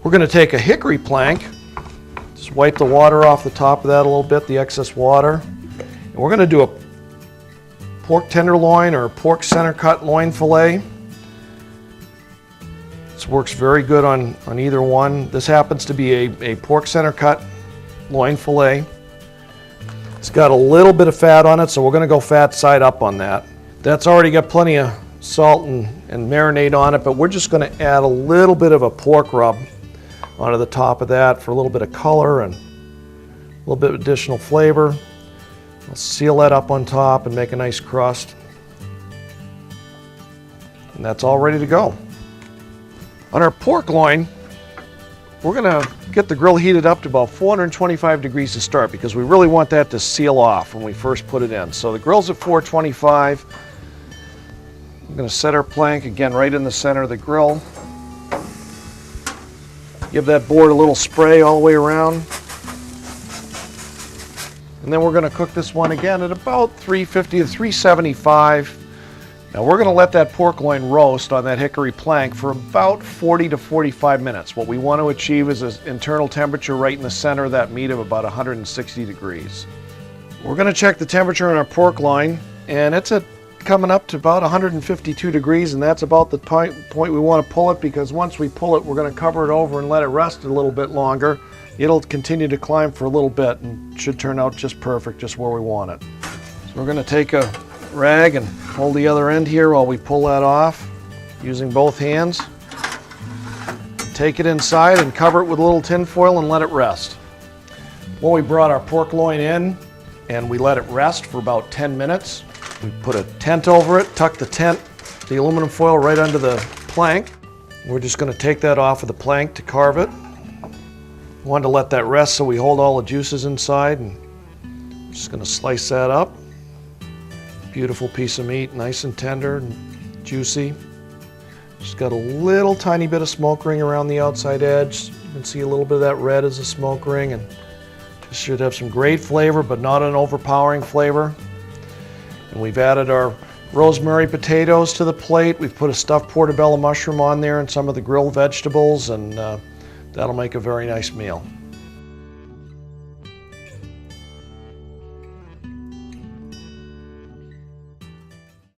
We're going to take a hickory plank, just wipe the water off the top of that a little bit, the excess water. And we're going to do a pork tenderloin or pork center cut loin fillet. This works very good on either one. This happens to be a pork center cut loin fillet. It's got a little bit of fat on it, so we're going to go fat side up on that. That's already got plenty of salt and marinade on it, but we're just going to add a little bit of a pork rub onto the top of that for a little bit of color and a little bit of additional flavor. We'll seal that up on top and make a nice crust. And that's all ready to go. On our pork loin, we're going to get the grill heated up to about 425 degrees to start because we really want that to seal off when we first put it in. So the grill's at 425. I'm going to set our plank again right in the center of the grill. Give that board a little spray all the way around. And then we're going to cook this one again at about 350 to 375. Now we're going to let that pork loin roast on that hickory plank for about 40 to 45 minutes. What we want to achieve is an internal temperature right in the center of that meat of about 160 degrees. We're going to check the temperature on our pork loin, and it's coming up to about 152 degrees, and that's about the point we want to pull it, because once we pull it, we're going to cover it over and let it rest a little bit longer. It'll continue to climb for a little bit and should turn out just perfect, just where we want it. So we're going to take a rag and hold the other end here while we pull that off using both hands. Take it inside and cover it with a little tin foil and let it rest. When we brought our pork loin in and we let it rest for about 10 minutes, we put a tent over it, tuck the aluminum foil right under the plank. We're just going to take that off of the plank to carve it. We wanted to let that rest so we hold all the juices inside, and I'm just going to slice that up. Beautiful piece of meat, nice and tender and juicy. Just got a little tiny bit of smoke ring around the outside edge. You can see a little bit of that red as a smoke ring, and this should have some great flavor, but not an overpowering flavor. And we've added our rosemary potatoes to the plate. We've put a stuffed portobello mushroom on there and some of the grilled vegetables, and that'll make a very nice meal.